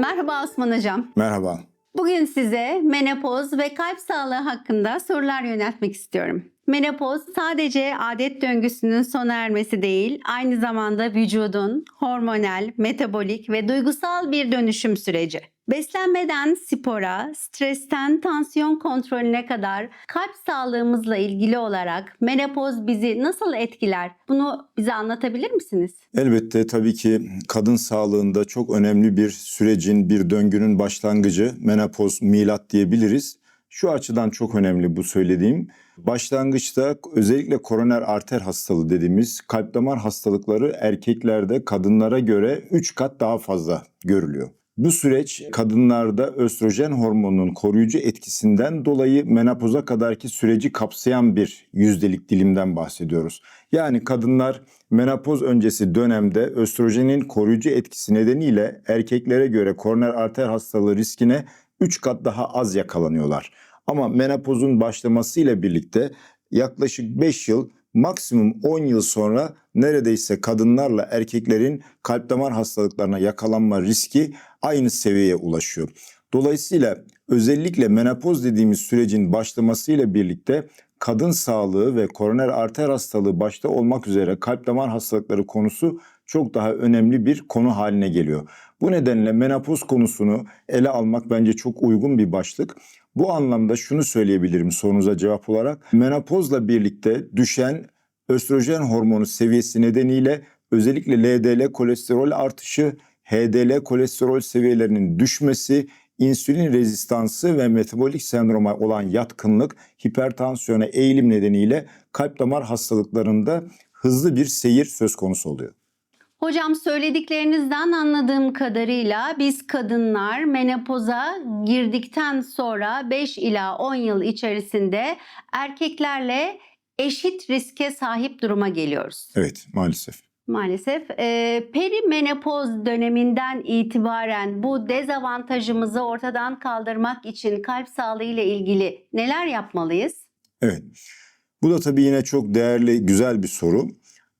Merhaba Osman Hocam. Merhaba. Bugün size menopoz ve kalp sağlığı hakkında sorular yöneltmek istiyorum. Menopoz sadece adet döngüsünün sona ermesi değil, aynı zamanda vücudun hormonal, metabolik ve duygusal bir dönüşüm süreci. Beslenmeden spora, stresten tansiyon kontrolüne kadar kalp sağlığımızla ilgili olarak menopoz bizi nasıl etkiler? Bunu bize anlatabilir misiniz? Elbette tabii ki kadın sağlığında çok önemli bir sürecin, bir döngünün başlangıcı menopoz, milat diyebiliriz. Şu açıdan çok önemli bu söylediğim. Başlangıçta özellikle koroner arter hastalığı dediğimiz kalp damar hastalıkları erkeklerde kadınlara göre 3 kat daha fazla görülüyor. Bu süreç kadınlarda östrojen hormonunun koruyucu etkisinden dolayı menopoza kadarki süreci kapsayan bir yüzdelik dilimden bahsediyoruz. Yani kadınlar menopoz öncesi dönemde östrojenin koruyucu etkisi nedeniyle erkeklere göre koroner arter hastalığı riskine 3 kat daha az yakalanıyorlar. Ama menopozun başlamasıyla birlikte yaklaşık 5 yıl, maksimum 10 yıl sonra neredeyse kadınlarla erkeklerin kalp damar hastalıklarına yakalanma riski aynı seviyeye ulaşıyor. Dolayısıyla özellikle menopoz dediğimiz sürecin başlamasıyla birlikte kadın sağlığı ve koroner arter hastalığı başta olmak üzere kalp damar hastalıkları konusu çok daha önemli bir konu haline geliyor. Bu nedenle menopoz konusunu ele almak bence çok uygun bir başlık. Bu anlamda şunu söyleyebilirim sorunuza cevap olarak. Menopozla birlikte düşen östrojen hormonu seviyesi nedeniyle özellikle LDL kolesterol artışı, HDL kolesterol seviyelerinin düşmesi, insülin rezistansı ve metabolik sendroma olan yatkınlık, hipertansiyona eğilim nedeniyle kalp damar hastalıklarında hızlı bir seyir söz konusu oluyor. Hocam söylediklerinizden anladığım kadarıyla biz kadınlar menopoza girdikten sonra 5 ila 10 yıl içerisinde erkeklerle eşit riske sahip duruma geliyoruz. Evet, maalesef. Maalesef. Perimenopoz döneminden itibaren bu dezavantajımızı ortadan kaldırmak için kalp sağlığı ile ilgili neler yapmalıyız? Evet. Bu da tabii yine çok değerli, güzel bir soru.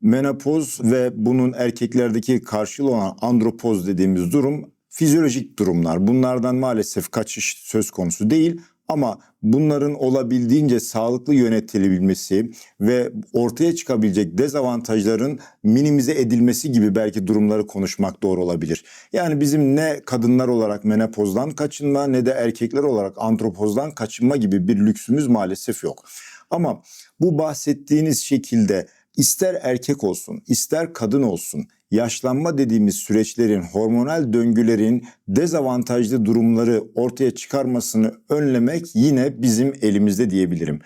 Menopoz ve bunun erkeklerdeki karşılığı olan andropoz dediğimiz durum fizyolojik durumlar. Bunlardan maalesef kaçış söz konusu değil ama bunların olabildiğince sağlıklı yönetilebilmesi ve ortaya çıkabilecek dezavantajların minimize edilmesi gibi belki durumları konuşmak doğru olabilir. Yani bizim ne kadınlar olarak menopozdan kaçınma ne de erkekler olarak andropozdan kaçınma gibi bir lüksümüz maalesef yok. Ama bu bahsettiğiniz şekilde İster erkek olsun, ister kadın olsun, yaşlanma dediğimiz süreçlerin, hormonal döngülerin dezavantajlı durumları ortaya çıkarmasını önlemek yine bizim elimizde diyebilirim.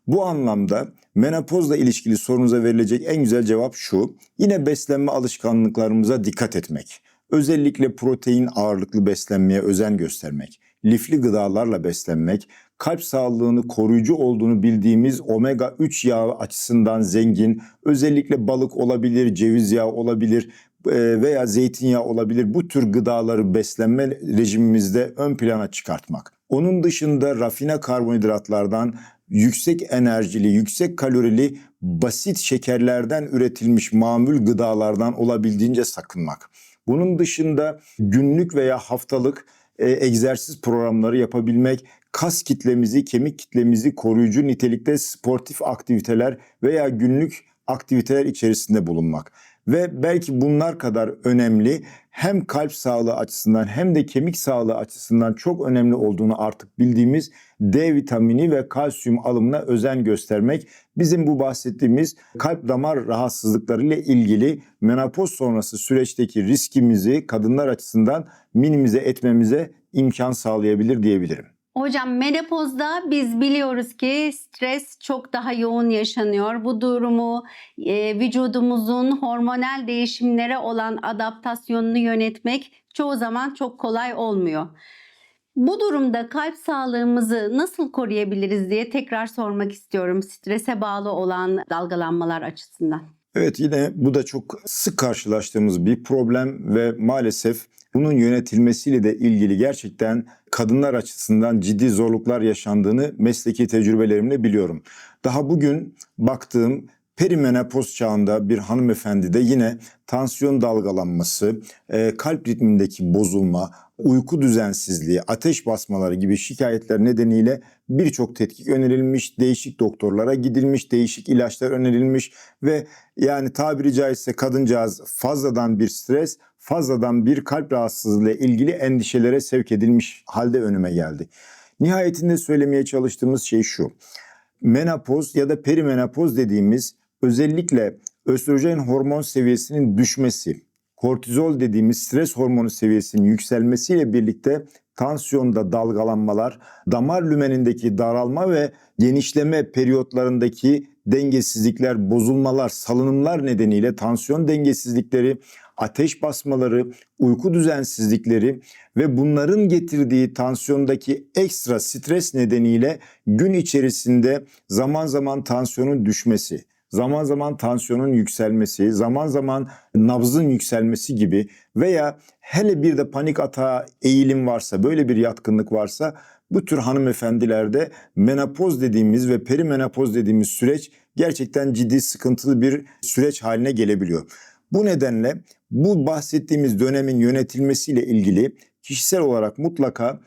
Bu anlamda menopozla ilişkili sorunuza verilecek en güzel cevap şu: yine beslenme alışkanlıklarımıza dikkat etmek. Özellikle protein ağırlıklı beslenmeye özen göstermek, lifli gıdalarla beslenmek, kalp sağlığını koruyucu olduğunu bildiğimiz omega 3 yağı açısından zengin, özellikle balık olabilir, ceviz yağı olabilir veya zeytinyağı olabilir, bu tür gıdaları beslenme rejimimizde ön plana çıkartmak. Onun dışında rafine karbonhidratlardan, yüksek enerjili, yüksek kalorili, basit şekerlerden üretilmiş mamul gıdalardan olabildiğince sakınmak. Bunun dışında günlük veya haftalık egzersiz programları yapabilmek, kas kitlemizi, kemik kitlemizi koruyucu nitelikte sportif aktiviteler veya günlük aktiviteler içerisinde bulunmak. Ve belki bunlar kadar önemli, hem kalp sağlığı açısından hem de kemik sağlığı açısından çok önemli olduğunu artık bildiğimiz D vitamini ve kalsiyum alımına özen göstermek, bizim bu bahsettiğimiz kalp damar rahatsızlıkları ile ilgili menopoz sonrası süreçteki riskimizi kadınlar açısından minimize etmemize imkan sağlayabilir diyebilirim. Hocam menopozda biz biliyoruz ki stres çok daha yoğun yaşanıyor. Bu durumu vücudumuzun hormonal değişimlere olan adaptasyonunu yönetmek çoğu zaman çok kolay olmuyor. Bu durumda kalp sağlığımızı nasıl koruyabiliriz diye tekrar sormak istiyorum, strese bağlı olan dalgalanmalar açısından. Evet, yine bu da çok sık karşılaştığımız bir problem ve maalesef bunun yönetilmesiyle de ilgili gerçekten kadınlar açısından ciddi zorluklar yaşandığını mesleki tecrübelerimle biliyorum. Daha bugün baktığım Perimenopoz çağında bir hanımefendide yine tansiyon dalgalanması, kalp ritmindeki bozulma, uyku düzensizliği, ateş basmaları gibi şikayetler nedeniyle birçok tetkik önerilmiş, değişik doktorlara gidilmiş, değişik ilaçlar önerilmiş ve yani tabiri caizse kadıncağız fazladan bir stres, fazladan bir kalp rahatsızlığı ile ilgili endişelere sevk edilmiş halde önüme geldi. Nihayetinde söylemeye çalıştığımız şey şu: menopoz ya da perimenopoz dediğimiz özellikle östrojen hormon seviyesinin düşmesi, kortizol dediğimiz stres hormonu seviyesinin yükselmesiyle birlikte tansiyonda dalgalanmalar, damar lümenindeki daralma ve genişleme periyotlarındaki dengesizlikler, bozulmalar, salınımlar nedeniyle tansiyon dengesizlikleri, ateş basmaları, uyku düzensizlikleri ve bunların getirdiği tansiyondaki ekstra stres nedeniyle gün içerisinde zaman zaman tansiyonun düşmesi, zaman zaman tansiyonun yükselmesi, zaman zaman nabzın yükselmesi gibi veya hele bir de panik atağa eğilim varsa, böyle bir yatkınlık varsa bu tür hanımefendilerde menopoz dediğimiz ve perimenopoz dediğimiz süreç gerçekten ciddi sıkıntılı bir süreç haline gelebiliyor. Bu nedenle bu bahsettiğimiz dönemin yönetilmesiyle ilgili kişisel olarak mutlaka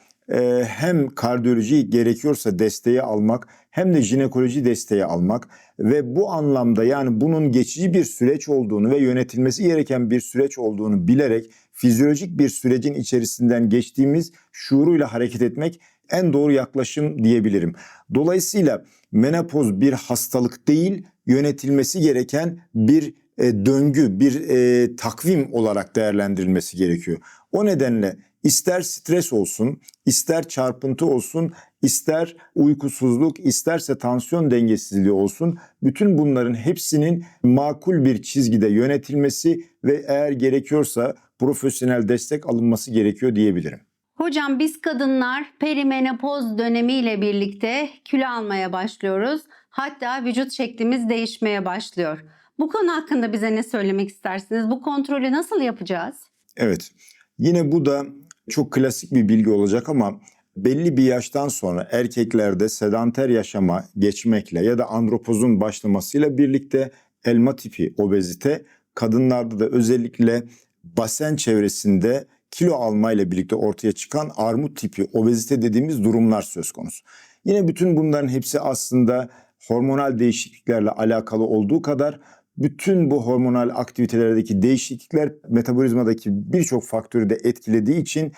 hem kardiyoloji gerekiyorsa desteği almak hem de jinekoloji desteği almak ve bu anlamda yani bunun geçici bir süreç olduğunu ve yönetilmesi gereken bir süreç olduğunu bilerek fizyolojik bir sürecin içerisinden geçtiğimiz şuuruyla hareket etmek en doğru yaklaşım diyebilirim. Dolayısıyla menopoz bir hastalık değil, yönetilmesi gereken bir döngü, bir takvim olarak değerlendirilmesi gerekiyor. O nedenle ister stres olsun, ister çarpıntı olsun, ister uykusuzluk, isterse tansiyon dengesizliği olsun, bütün bunların hepsinin makul bir çizgide yönetilmesi ve eğer gerekiyorsa profesyonel destek alınması gerekiyor diyebilirim. Hocam biz kadınlar perimenopoz dönemiyle birlikte kilo almaya başlıyoruz. Hatta vücut şeklimiz değişmeye başlıyor. Bu konu hakkında bize ne söylemek istersiniz? Bu kontrolü nasıl yapacağız? Evet, yine bu da çok klasik bir bilgi olacak ama belli bir yaştan sonra erkeklerde sedanter yaşama geçmekle ya da andropozun başlamasıyla birlikte elma tipi obezite, kadınlarda da özellikle basen çevresinde kilo almayla birlikte ortaya çıkan armut tipi obezite dediğimiz durumlar söz konusu. Yine bütün bunların hepsi aslında hormonal değişikliklerle alakalı olduğu kadar bütün bu hormonal aktivitelerdeki değişiklikler metabolizmadaki birçok faktörü de etkilediği için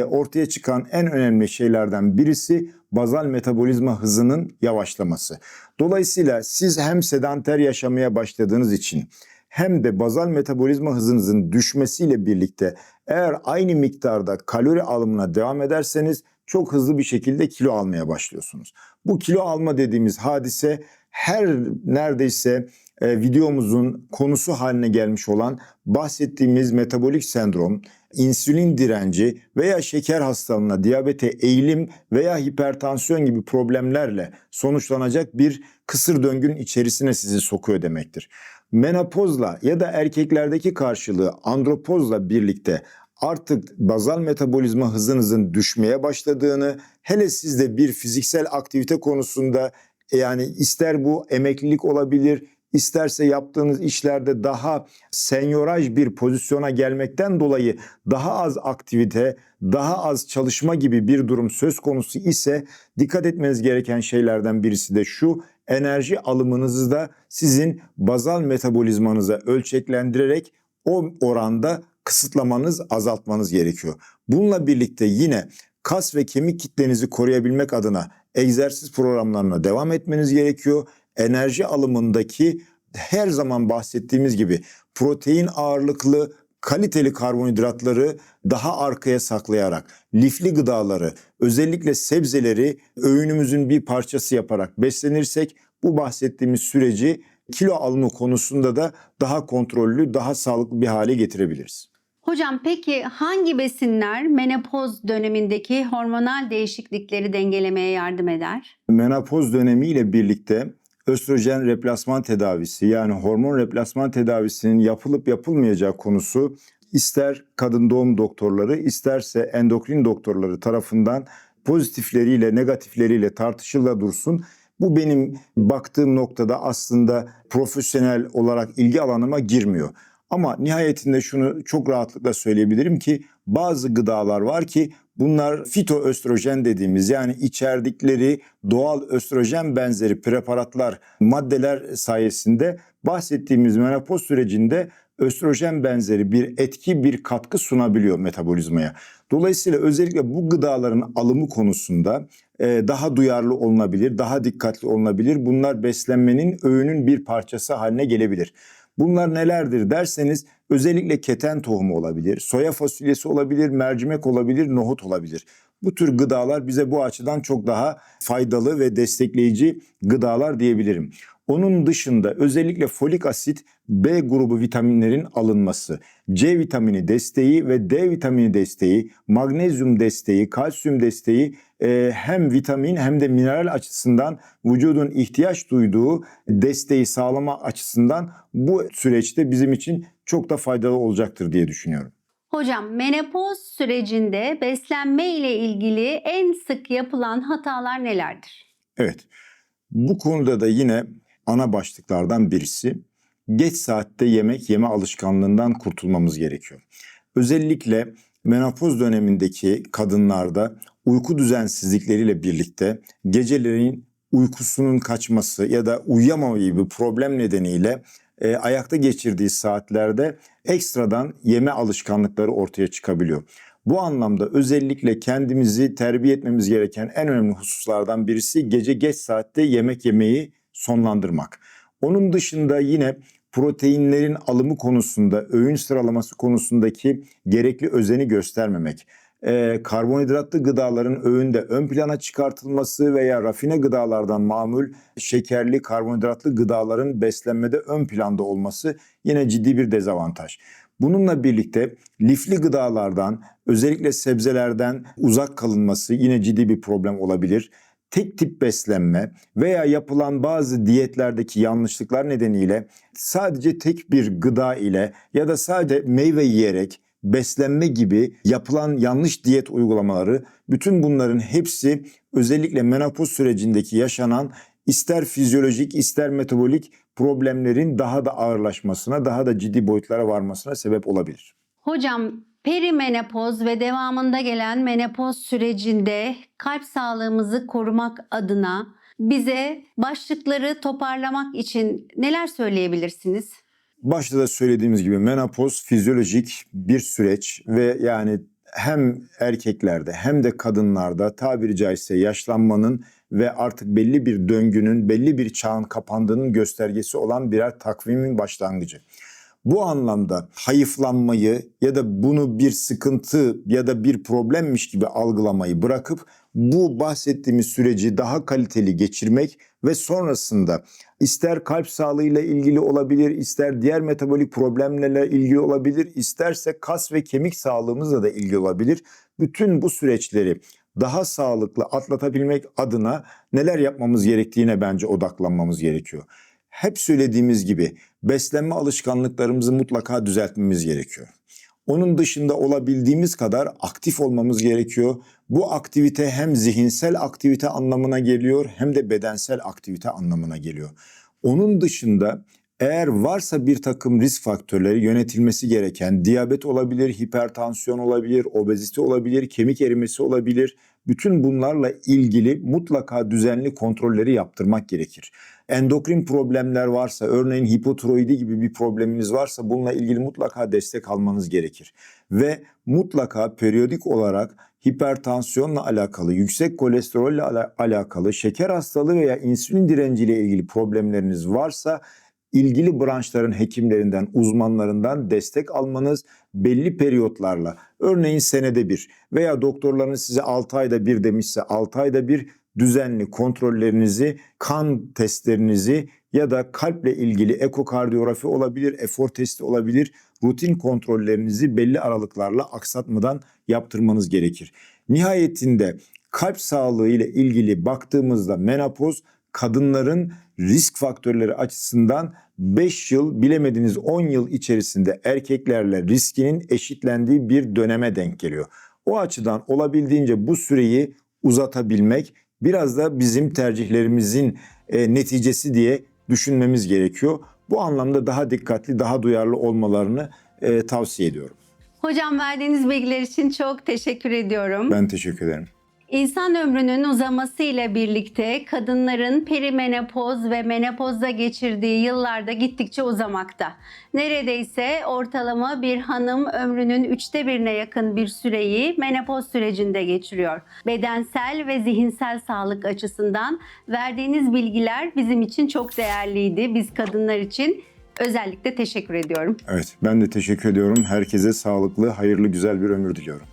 ortaya çıkan en önemli şeylerden birisi bazal metabolizma hızının yavaşlaması. Dolayısıyla siz hem sedanter yaşamaya başladığınız için hem de bazal metabolizma hızınızın düşmesiyle birlikte eğer aynı miktarda kalori alımına devam ederseniz çok hızlı bir şekilde kilo almaya başlıyorsunuz. Bu kilo alma dediğimiz hadise her neredeyse videomuzun konusu haline gelmiş olan bahsettiğimiz metabolik sendrom, insülin direnci veya şeker hastalığına, diyabete eğilim veya hipertansiyon gibi problemlerle sonuçlanacak bir kısır döngünün içerisine sizi sokuyor demektir. Menopozla ya da erkeklerdeki karşılığı andropozla birlikte artık bazal metabolizma hızınızın düşmeye başladığını, hele sizde bir fiziksel aktivite konusunda yani ister bu emeklilik olabilir, isterse yaptığınız işlerde daha senyoraj bir pozisyona gelmekten dolayı daha az aktivite, daha az çalışma gibi bir durum söz konusu ise dikkat etmeniz gereken şeylerden birisi de şu: enerji alımınızı da sizin bazal metabolizmanıza ölçeklendirerek o oranda kısıtlamanız, azaltmanız gerekiyor. Bununla birlikte yine kas ve kemik kitlenizi koruyabilmek adına egzersiz programlarına devam etmeniz gerekiyor. Enerji alımındaki her zaman bahsettiğimiz gibi protein ağırlıklı kaliteli karbonhidratları daha arkaya saklayarak, lifli gıdaları, özellikle sebzeleri öğünümüzün bir parçası yaparak beslenirsek bu bahsettiğimiz süreci kilo alımı konusunda da daha kontrollü, daha sağlıklı bir hale getirebiliriz. Hocam peki hangi besinler menopoz dönemindeki hormonal değişiklikleri dengelemeye yardım eder? Menopoz dönemiyle birlikte östrojen replasman tedavisi yani hormon replasman tedavisinin yapılıp yapılmayacağı konusu ister kadın doğum doktorları isterse endokrin doktorları tarafından pozitifleriyle negatifleriyle tartışıla dursun. Bu benim baktığım noktada aslında profesyonel olarak ilgi alanıma girmiyor. Ama nihayetinde şunu çok rahatlıkla söyleyebilirim ki bazı gıdalar var ki bunlar fitoöstrojen dediğimiz, yani içerdikleri doğal östrojen benzeri preparatlar, maddeler sayesinde bahsettiğimiz menopoz sürecinde östrojen benzeri bir etki, bir katkı sunabiliyor metabolizmaya. Dolayısıyla özellikle bu gıdaların alımı konusunda daha duyarlı olunabilir, daha dikkatli olunabilir. Bunlar beslenmenin, öğünün bir parçası haline gelebilir. Bunlar nelerdir derseniz özellikle keten tohumu olabilir, soya fasulyesi olabilir, mercimek olabilir, nohut olabilir. Bu tür gıdalar bize bu açıdan çok daha faydalı ve destekleyici gıdalar diyebilirim. Onun dışında özellikle folik asit, B grubu vitaminlerin alınması, C vitamini desteği ve D vitamini desteği, magnezyum desteği, kalsiyum desteği hem vitamin hem de mineral açısından vücudun ihtiyaç duyduğu desteği sağlama açısından bu süreçte bizim için çok da faydalı olacaktır diye düşünüyorum. Hocam, menopoz sürecinde beslenme ile ilgili en sık yapılan hatalar nelerdir? Evet, bu konuda da yine ana başlıklardan birisi geç saatte yemek yeme alışkanlığından kurtulmamız gerekiyor. Özellikle menopoz dönemindeki kadınlarda uyku düzensizlikleriyle birlikte gecelerin uykusunun kaçması ya da uyuyamama gibi problem nedeniyle ayakta geçirdiği saatlerde ekstradan yeme alışkanlıkları ortaya çıkabiliyor. Bu anlamda özellikle kendimizi terbiye etmemiz gereken en önemli hususlardan birisi gece geç saatte yemek yemeyi sonlandırmak. Onun dışında yine proteinlerin alımı konusunda, öğün sıralaması konusundaki gerekli özeni göstermemek. Karbonhidratlı gıdaların öğünde ön plana çıkartılması veya rafine gıdalardan mamul şekerli, karbonhidratlı gıdaların beslenmede ön planda olması yine ciddi bir dezavantaj. Bununla birlikte lifli gıdalardan, özellikle sebzelerden uzak kalınması yine ciddi bir problem olabilir. Tek tip beslenme veya yapılan bazı diyetlerdeki yanlışlıklar nedeniyle sadece tek bir gıda ile ya da sadece meyve yiyerek beslenme gibi yapılan yanlış diyet uygulamaları, bütün bunların hepsi özellikle menopoz sürecindeki yaşanan ister fizyolojik ister metabolik problemlerin daha da ağırlaşmasına, daha da ciddi boyutlara varmasına sebep olabilir. Hocam, perimenopoz ve devamında gelen menopoz sürecinde kalp sağlığımızı korumak adına bize başlıkları toparlamak için neler söyleyebilirsiniz? Başta da söylediğimiz gibi menopoz fizyolojik bir süreç ve yani hem erkeklerde hem de kadınlarda tabiri caizse yaşlanmanın ve artık belli bir döngünün, belli bir çağın kapandığının göstergesi olan birer takvimin başlangıcı. Bu anlamda hayıflanmayı ya da bunu bir sıkıntı ya da bir problemmiş gibi algılamayı bırakıp bu bahsettiğimiz süreci daha kaliteli geçirmek ve sonrasında ister kalp sağlığıyla ilgili olabilir, ister diğer metabolik problemlerle ilgili olabilir, isterse kas ve kemik sağlığımızla da ilgili olabilir. Bütün bu süreçleri daha sağlıklı atlatabilmek adına neler yapmamız gerektiğine bence odaklanmamız gerekiyor. Hep söylediğimiz gibi beslenme alışkanlıklarımızı mutlaka düzeltmemiz gerekiyor. Onun dışında olabildiğimiz kadar aktif olmamız gerekiyor. Bu aktivite hem zihinsel aktivite anlamına geliyor hem de bedensel aktivite anlamına geliyor. Onun dışında eğer varsa bir takım risk faktörleri yönetilmesi gereken diyabet olabilir, hipertansiyon olabilir, obezite olabilir, kemik erimesi olabilir. Bütün bunlarla ilgili mutlaka düzenli kontrolleri yaptırmak gerekir. Endokrin problemler varsa, örneğin hipotiroidi gibi bir probleminiz varsa bununla ilgili mutlaka destek almanız gerekir. Ve mutlaka periyodik olarak hipertansiyonla alakalı, yüksek kolesterolle alakalı, şeker hastalığı veya insülin direnciyle ilgili problemleriniz varsa ilgili branşların hekimlerinden, uzmanlarından destek almanız belli periyotlarla, örneğin senede bir veya doktorlarınız size 6 ayda bir demişse 6 ayda bir düzenli kontrollerinizi, kan testlerinizi ya da kalple ilgili ekokardiyografi olabilir, efor testi olabilir, rutin kontrollerinizi belli aralıklarla aksatmadan yaptırmanız gerekir. Nihayetinde kalp sağlığı ile ilgili baktığımızda menopoz kadınların risk faktörleri açısından 5 yıl, bilemediniz 10 yıl içerisinde erkeklerle riskinin eşitlendiği bir döneme denk geliyor. O açıdan olabildiğince bu süreyi uzatabilmek, biraz da bizim tercihlerimizin neticesi diye düşünmemiz gerekiyor. Bu anlamda daha dikkatli, daha duyarlı olmalarını tavsiye ediyorum. Hocam verdiğiniz bilgiler için çok teşekkür ediyorum. Ben teşekkür ederim. İnsan ömrünün uzaması ile birlikte kadınların perimenopoz ve menopozda geçirdiği yıllarda gittikçe uzamakta. Neredeyse ortalama bir hanım ömrünün 1/3'e yakın bir süreyi menopoz sürecinde geçiriyor. Bedensel ve zihinsel sağlık açısından verdiğiniz bilgiler bizim için çok değerliydi. Biz kadınlar için özellikle teşekkür ediyorum. Evet, ben de teşekkür ediyorum. Herkese sağlıklı, hayırlı, güzel bir ömür diliyorum.